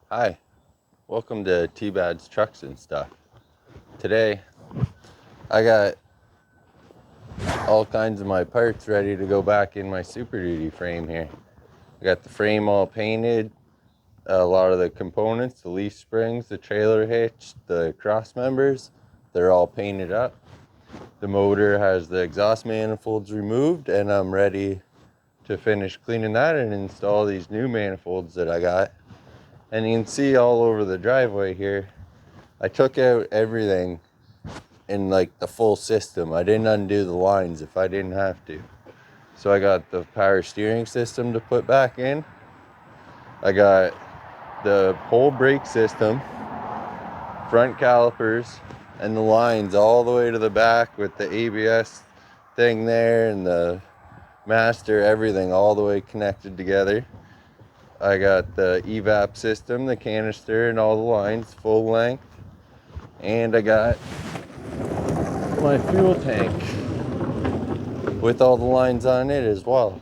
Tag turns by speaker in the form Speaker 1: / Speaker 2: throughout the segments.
Speaker 1: Hi, welcome to T-Bad's Trucks and Stuff. Today, I got all kinds of my parts ready to go back in my Superduty frame here. I got the frame all painted, a lot of the components, the leaf springs, the trailer hitch, the cross members, they're all painted up. The motor has the exhaust manifolds removed, and I'm ready to finish cleaning that and install these new manifolds that I got. And you can see all over the driveway here, I took out everything in like the full system. I didn't undo the lines if I didn't have to. So I got the power steering system to put back in. I got the pole brake system, front calipers, and the lines all the way to the back with the ABS thing there and the master, everything all the way connected together. I got the evap system, the canister, and all the lines full length. And I got my fuel tank with all the lines on it as well.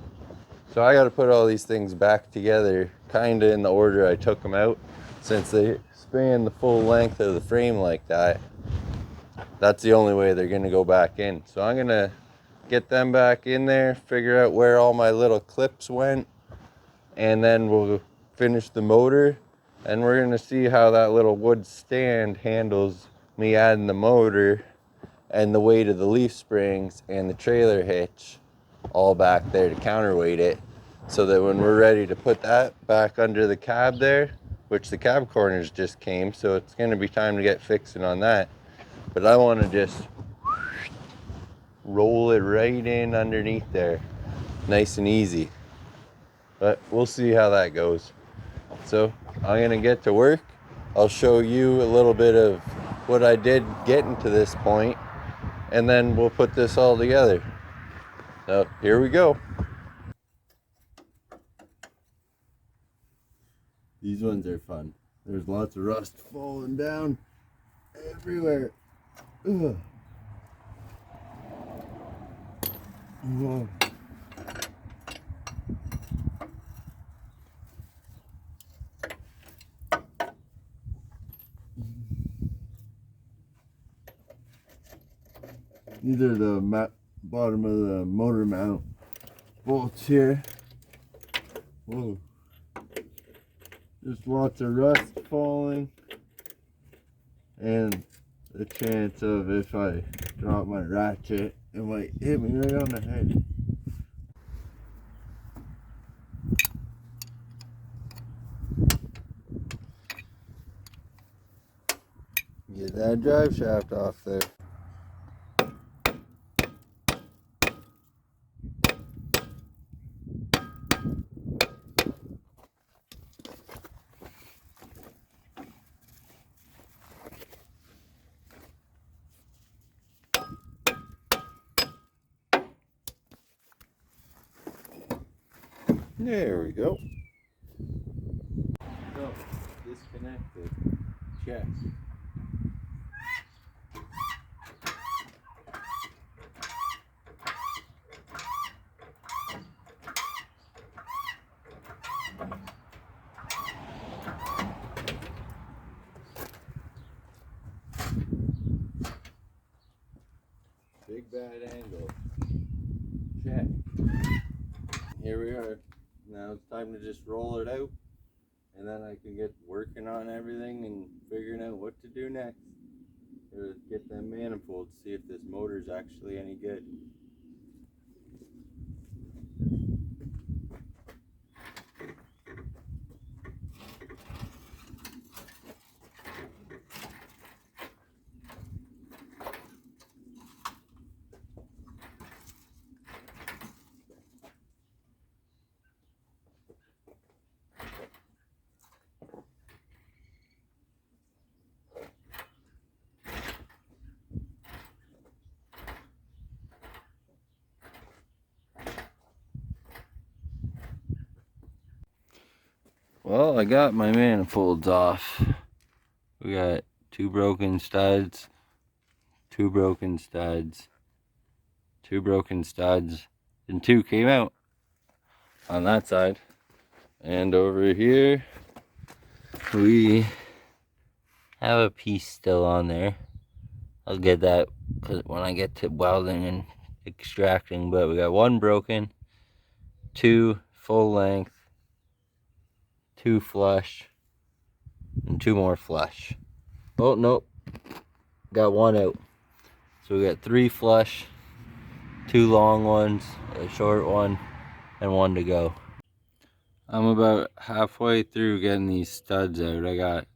Speaker 1: So I got to put all these things back together kind of in the order I took them out, since they span the full length of the frame like that. That's the only way they're going to go back in. So I'm going to get them back in there, figure out where all my little clips went, and then we'll finish the motor, and we're going to see how that little wood stand handles me adding the motor and the weight of the leaf springs and the trailer hitch all back there to counterweight it, so that when we're ready to put that back under the cab there, which the cab corners just came, so it's going to be time to get fixing on that. But I want to just roll it right in underneath there, nice and easy. But we'll see how that goes. So I'm going to get to work. I'll show you a little bit of what I did getting to this point, and then we'll put this all together. So here we go. These ones are fun. There's lots of rust falling down everywhere. Ugh. Whoa. These are the bottom of the motor mount bolts here. Whoa. There's lots of rust falling, and the chance of, if I drop my ratchet, it might hit me right on the head. Get that drive shaft off there. There we go. So, disconnected. Check. Big bad angle. Check. Here we are. Now it's time to just roll it out, and then I can get working on everything and figuring out what to do next. Or get them manifolds, see if this motor's actually any good. Well, I got my manifolds off. We got two broken studs, two broken studs, two broken studs, and two came out on that side. And over here,
Speaker 2: We have a piece still on there. I'll get that when I get to welding and extracting, but we got one broken, two full length, two flush, and two more flush. Oh, nope. Got one out. So we got three flush, two long ones, a short one, and one to go. I'm about halfway through getting these studs out. I got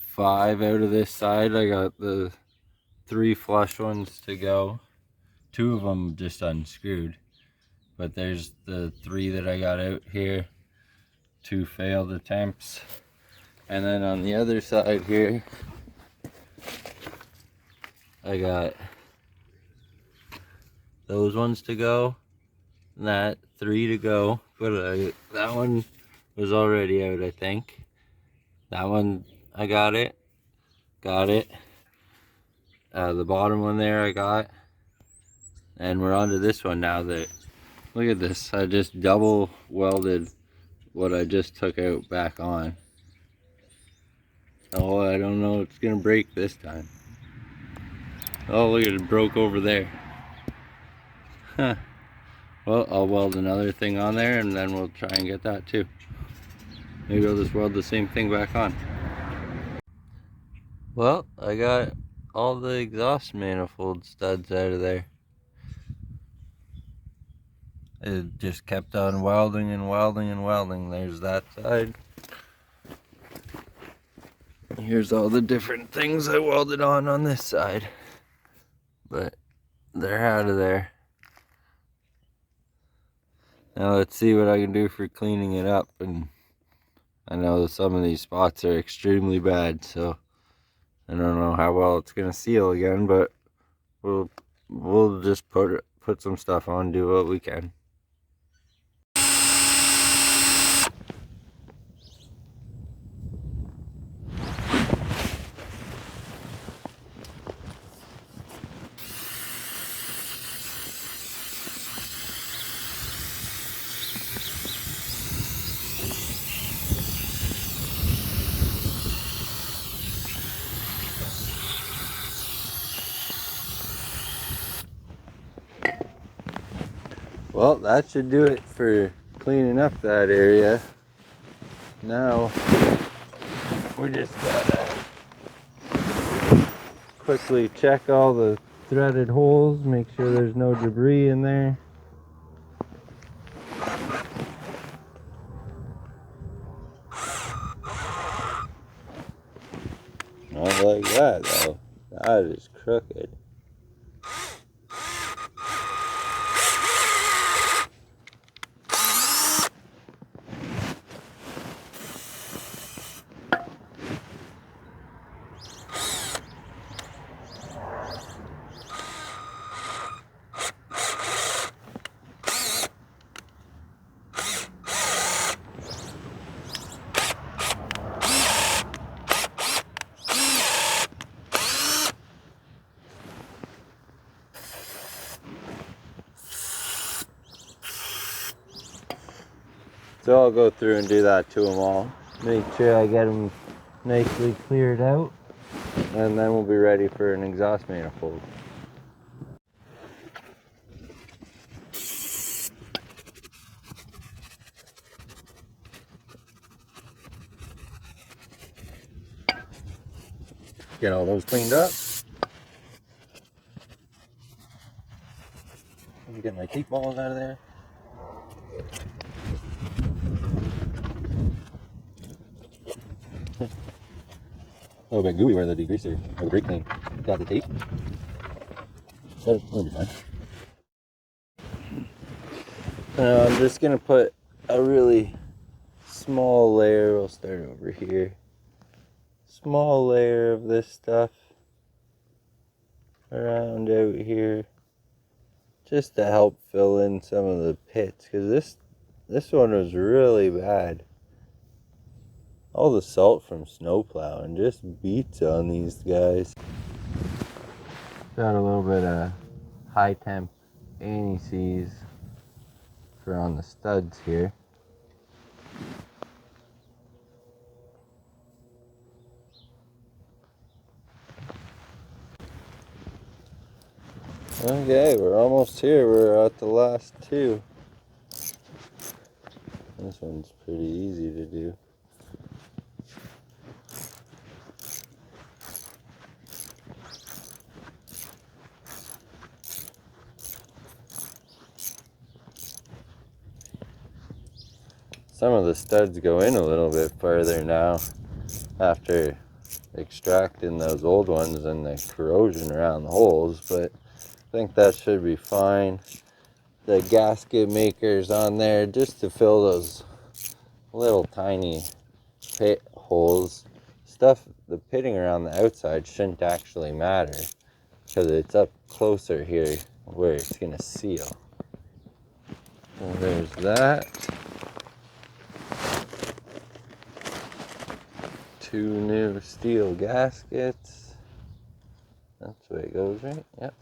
Speaker 2: 5 out of this side. I got the 3 flush ones to go. 2 of them just unscrewed. But there's the 3 that I got out here. 2 failed attempts. And then on the other side here, I got those ones to go. And that 3 to go. But that one was already out, I think. That one, I got it. Got it. The bottom one there I got. And we're on to this one now. That look at this. I just double welded what I just took out back on. Oh, I don't know, it's gonna break this time. Oh, look at it, broke over there. Huh. Well, I'll weld another thing on there and then we'll try and get that too. Maybe I'll just weld the same thing back on. Well, I got all the exhaust manifold studs out of there. It just kept on welding and welding and welding. There's that side. Here's all the different things I welded on this side. But they're out of there. Now let's see what I can do for cleaning it up. And I know some of these spots are extremely bad, so I don't know how well it's gonna seal again, but we'll just put some stuff on, do what we can. Well, that should do it for cleaning up that area. Now, we just gotta quickly check all the threaded holes, make sure there's no debris in there. Not like that though, that is crooked. So I'll go through and do that to them all. Make sure I get them nicely cleared out. And then we'll be ready for an exhaust manifold. Get all those cleaned up. Let me get my tape balls out of there. A little bit gooey where the degreaser or the brake clean got the tape. That'll be fine. I'm just gonna put a really small layer. We'll start over here. Small layer of this stuff around out here, just to help fill in some of the pits, because this one was really bad. All the salt from snow plowing just beats on these guys. Got a little bit of high temp anti-seize for on the studs here.
Speaker 1: Okay, we're almost here. We're at the last two. This one's pretty easy to do. Some of the studs go in a little bit further now after extracting those old ones and the corrosion around the holes, but I think that should be fine. The gasket makers on there just to fill those little tiny pit holes. Stuff, the pitting around the outside shouldn't actually matter because it's up closer here where it's gonna seal. So there's that. Two new steel gaskets. That's the way it goes, right? Yep.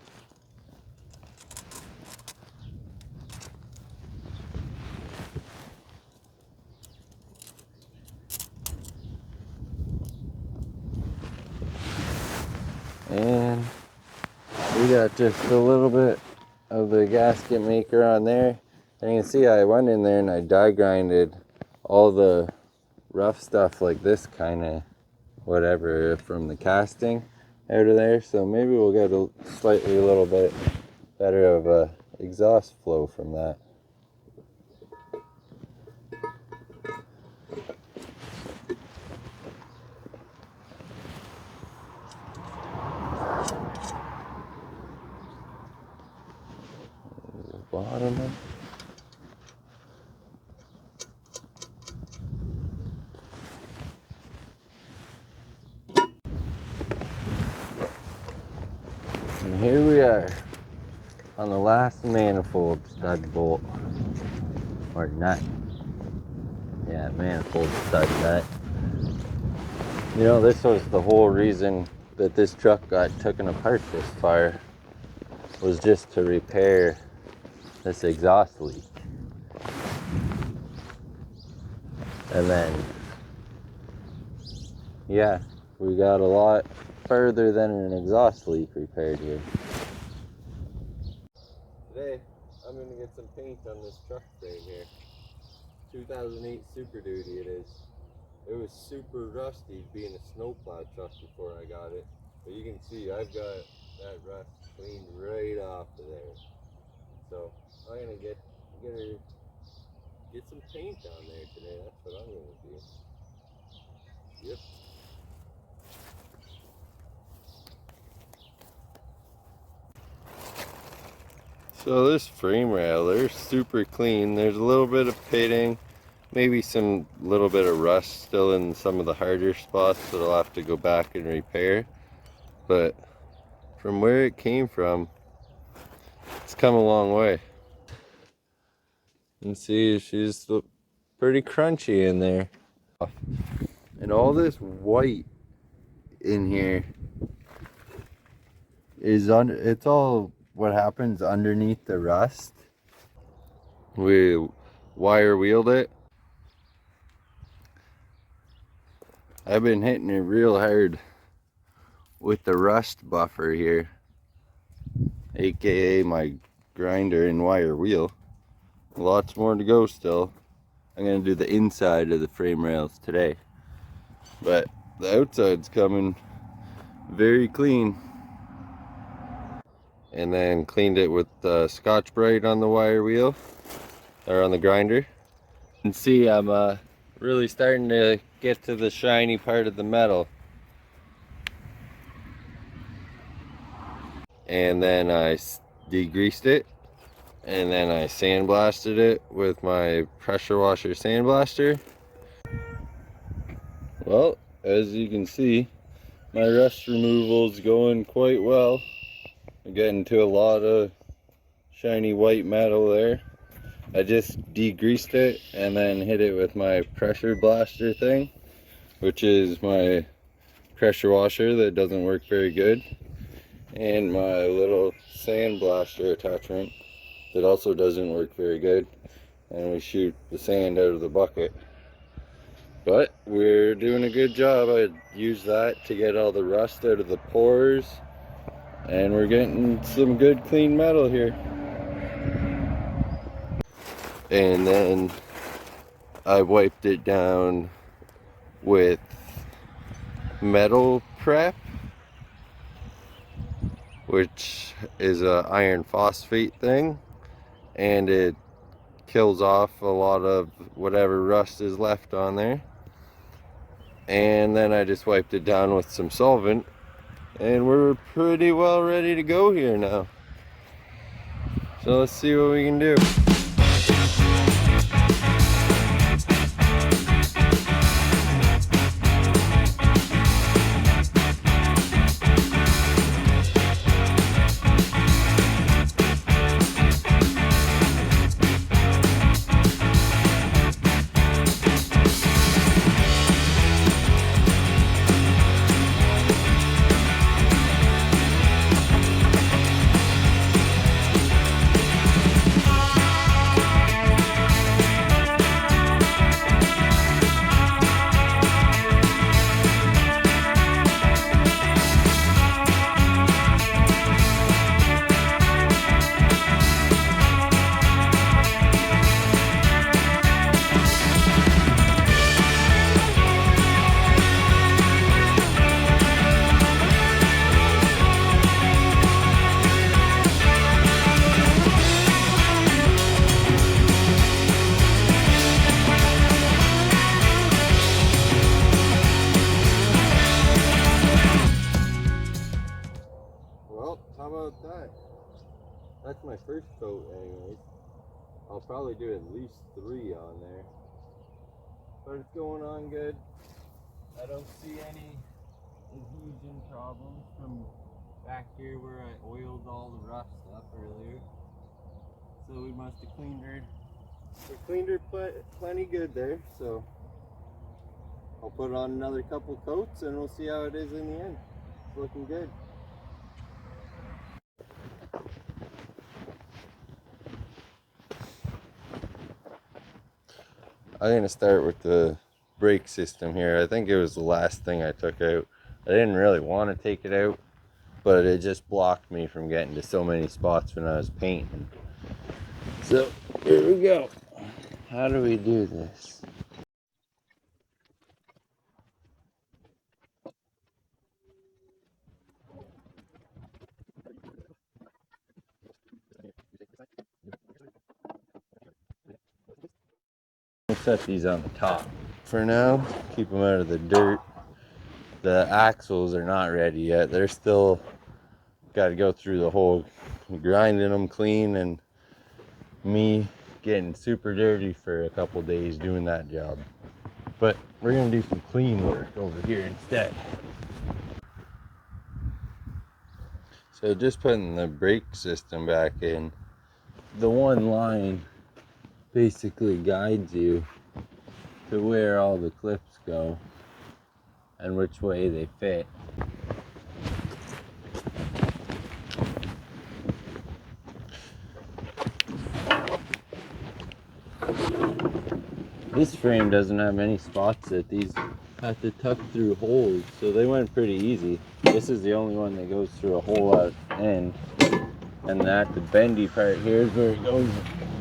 Speaker 1: And we got just a little bit of the gasket maker on there. And you can see I went in there and I die grinded all the rough stuff like this kind of whatever from the casting out of there. So maybe we'll get a slightly a little bit better of a exhaust flow from that. Bottom. And here we are on the last manifold stud bolt or nut. Yeah, manifold stud nut. You know, this was the whole reason that this truck got taken apart this far, was just to repair this exhaust leak. And then, yeah, we got a lot further than an exhaust leak repaired here. Today, I'm going to get some paint on this truck frame here. 2008 Superduty it is. It was super rusty being a snowplow truck before I got it. But you can see I've got that rust cleaned right off of there. So I'm going to get some paint on there today. That's what I'm going to do. Yep. So this frame rail, they're super clean. There's a little bit of pitting, maybe some little bit of rust still in some of the harder spots that I'll have to go back and repair. But from where it came from, it's come a long way. You can see she's pretty crunchy in there. And all this white in here is it's all what happens underneath the rust. We wire wheeled it. I've been hitting it real hard with the rust buffer here, aka my grinder and wire wheel. Lots more to go still. I'm gonna do the inside of the frame rails today, but the outside's coming very clean. And then cleaned it with Scotch Brite on the wire wheel or on the grinder. You can see I'm really starting to get to the shiny part of the metal. And then I degreased it, and then I sandblasted it with my pressure washer sandblaster. Well, as you can see, my rust removal is going quite well. I'm getting to a lot of shiny white metal there. I just degreased it and then hit it with my pressure blaster thing, which is my pressure washer that doesn't work very good, and my little sand blaster attachment that also doesn't work very good, and we shoot the sand out of the bucket. But we're doing a good job. I use that to get all the rust out of the pores, And we're getting some good clean metal here. And then I wiped it down with metal prep, which is a iron phosphate thing, and it kills off a lot of whatever rust is left on there. And then I just wiped it down with some solvent, and we're pretty well ready to go here now. So let's see what we can do. How about that? That's my first coat anyways. I'll probably do at least 3 on there. But it's going on good. I don't see any adhesion problems from back here where I oiled all the rust up earlier. So we must have cleaned her. We cleaned her plenty good there, so I'll put on another couple coats and we'll see how it is in the end. It's looking good. I'm going to start with the brake system here. I think it was the last thing I took out. I didn't really want to take it out, but it just blocked me from getting to so many spots when I was painting. So here we go. How do we do this? We'll set these on the top for now, keep them out of the dirt. The axles are not ready yet. They're still got to go through the whole grinding them clean and me getting super dirty for a couple days doing that job. But we're gonna do some clean work over here instead. So just putting the brake system back in, the one line basically guides you to where all the clips go and which way they fit. This frame doesn't have any spots that these have to tuck through holes, so they went pretty easy. This is the only one that goes through a hole at the end, and that the bendy part here is where it goes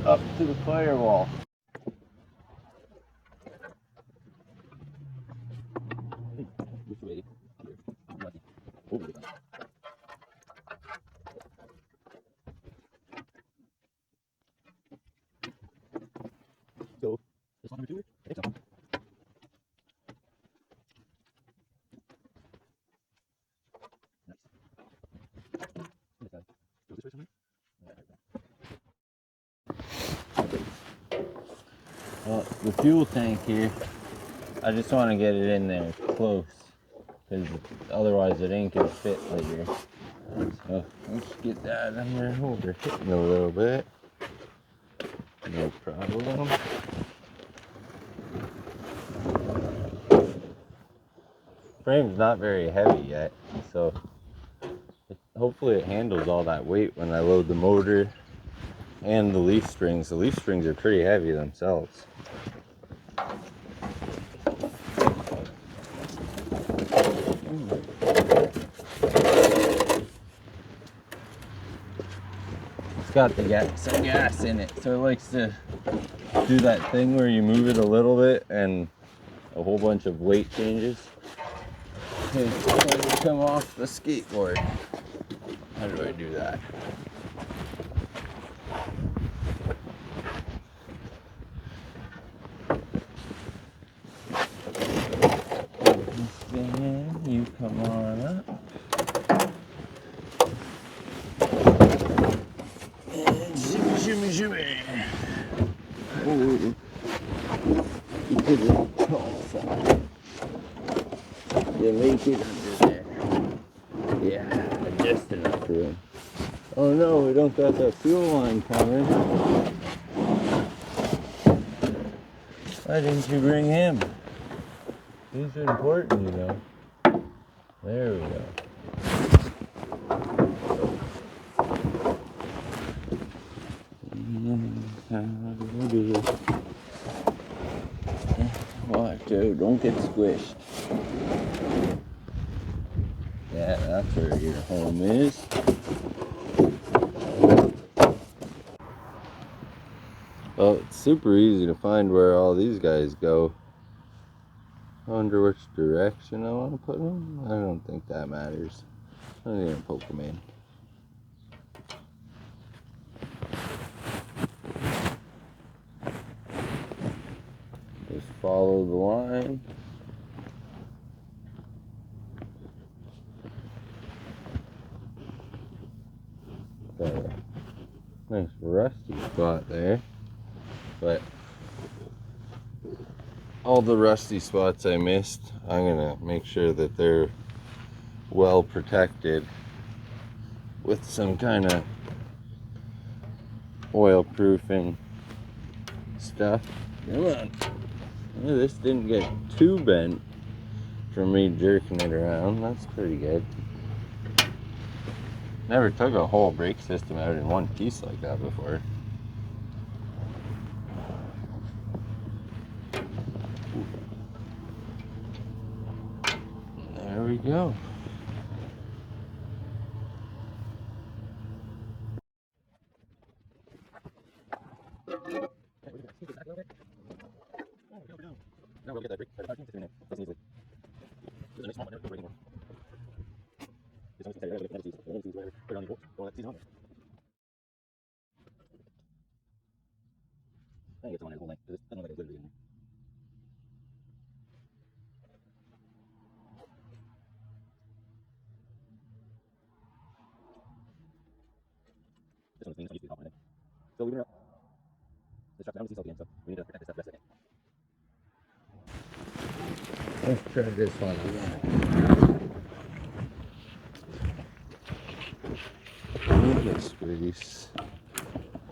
Speaker 1: up to the firewall. Well, the fuel tank here, I just want to get it in there close, because otherwise it ain't gonna fit later. So let's get that in there. Oh, we're hitting a little bit. No problem. Frame's not very heavy yet, so hopefully it handles all that weight when I load the motor and the leaf springs. The leaf springs are pretty heavy themselves. got some gas in it, so it likes to do that thing where you move it a little bit and a whole bunch of weight changes. It's going to come off the skateboard. How do I do that? You come on up. And shimmy, shimmy, shimmy. Oh, you put it on the tall side. You make it under there. Yeah, just enough room. Oh no, we don't got that fuel line coming. Why didn't you bring him? He's important, you know. There we go. Watch out, don't get squished. Yeah, that's where your home is. Well, it's super easy to find where all these guys go. I wonder which direction I want to put them. I don't think that matters. I'm gonna poke them in. Just follow the line. Got a nice rusty spot there, but all the rusty spots I missed, I'm gonna make sure that they're well protected with some kind of oil proofing stuff. Come on. Well, this didn't get too bent from me jerking it around. That's pretty good. Never took a whole brake system out in one piece like that before. There we go. No, we'll get that brake. Nice and easily. There's a nice small one there. We're breaking more. This one's considered whatever. Put it on the bolt. Well, that's easy on there. I think it's on there the whole night. It doesn't look like it's literally in there. This one's clean. This one used to be hot one. So we were up. This truck's down to the again, so we need to protect this stuff the rest of the day. Let's try this one again. This grease.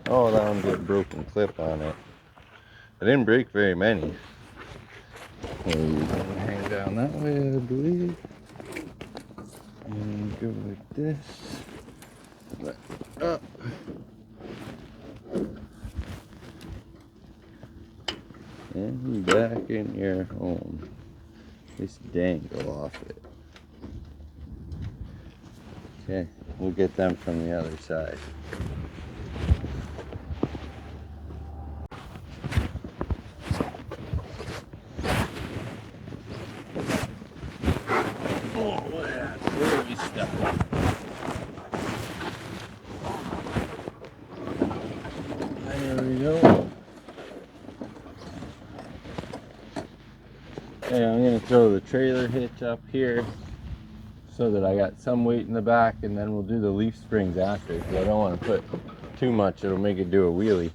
Speaker 1: Oh, that one's got a broken clip on it. I didn't break very many. So you can hang down that way, I believe. And go like this. But up. And back in your home. Just dangle off it. Okay, we'll get them from the other side. Oh, where we stuck? There we go. Okay, I'm going to throw the trailer hitch up here so that I got some weight in the back, and then we'll do the leaf springs after, because I don't want to put too much. It'll make it do a wheelie.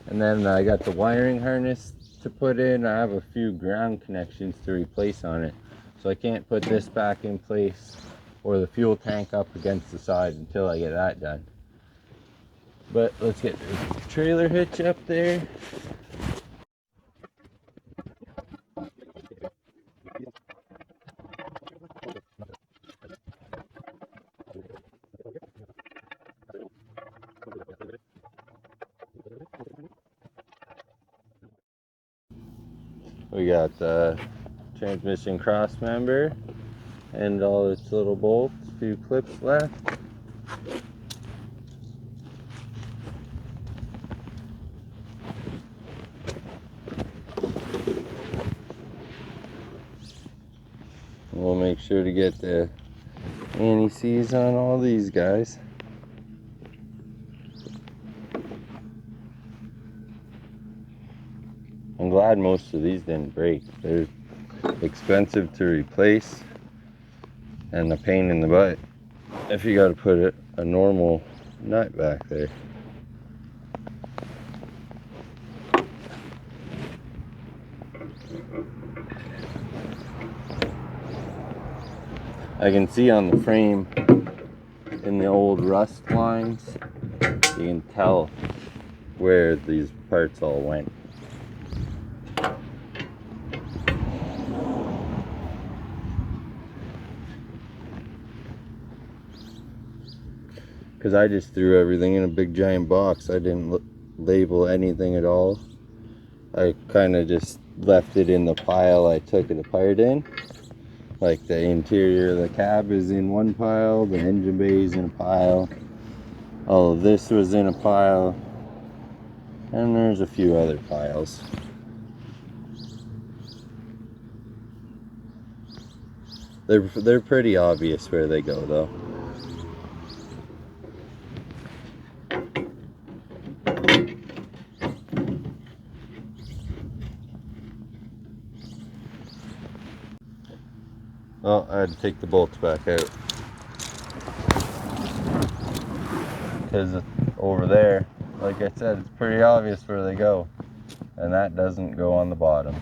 Speaker 1: And then I got the wiring harness to put in. I have a few ground connections to replace on it, so I can't put this back in place or the fuel tank up against the side until I get that done. But let's get the trailer hitch up there. We got the transmission cross member and all its little bolts, a few clips left. We'll make sure to get the anti-seize on all these guys. I'm glad most of these didn't break. They're expensive to replace and a pain in the butt if you got to put a normal nut back there. I can see on the frame in the old rust lines, you can tell where these parts all went. Because I just threw everything in a big giant box. I didn't label anything at all. I kind of just left it in the pile I took it apart in. Like the interior of the cab is in one pile, the engine bay is in a pile, all of this was in a pile, and there's a few other piles. They're pretty obvious where they go though. Well, I had to take the bolts back out because over there, like I said, it's pretty obvious where they go, and that doesn't go on the bottom.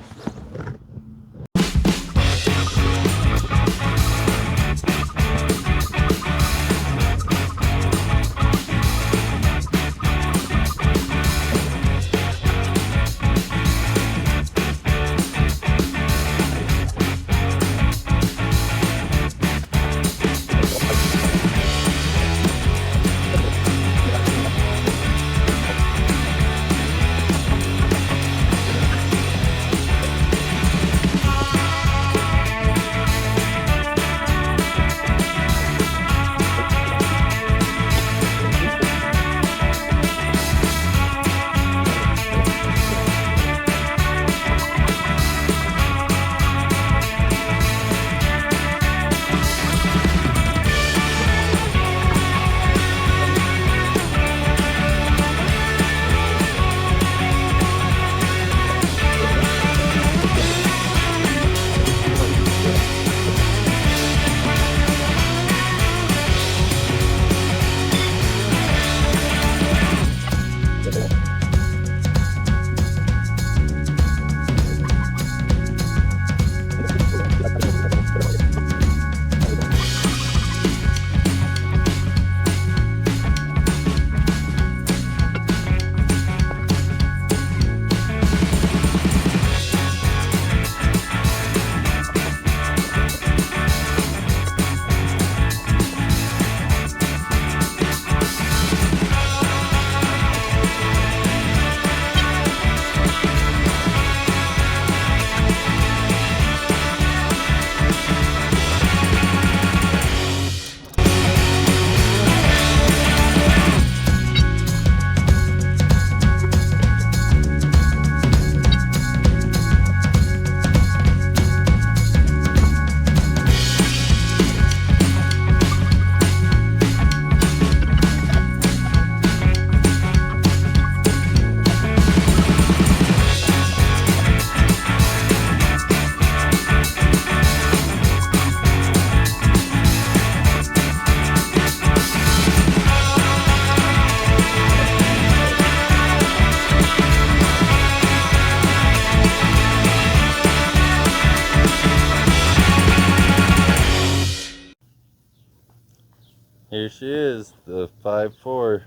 Speaker 1: Here she is, the 5.4,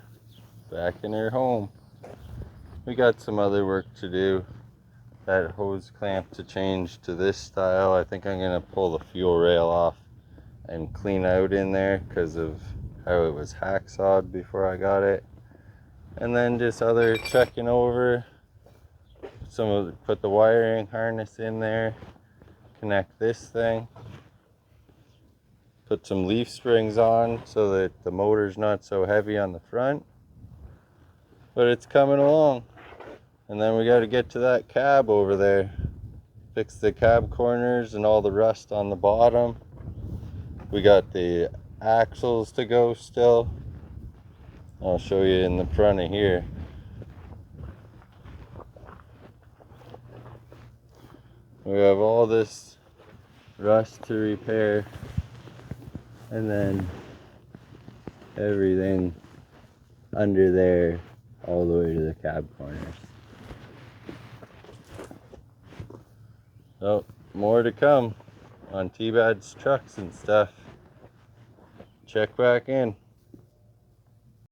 Speaker 1: back in her home. We got some other work to do. That hose clamp to change to this style. I think I'm gonna pull the fuel rail off and clean out in there because of how it was hacksawed before I got it. And then just other checking over. Put the wiring harness in there, connect this thing. Put some leaf springs on so that the motor's not so heavy on the front. But it's coming along. And then we got to get to that cab over there. Fix the cab corners and all the rust on the bottom. We got the axles to go still. I'll show you in the front of here. We have all this rust to repair, and then everything under there all the way to the cab corners. So more to come on T-Bad's trucks and stuff. Check back in.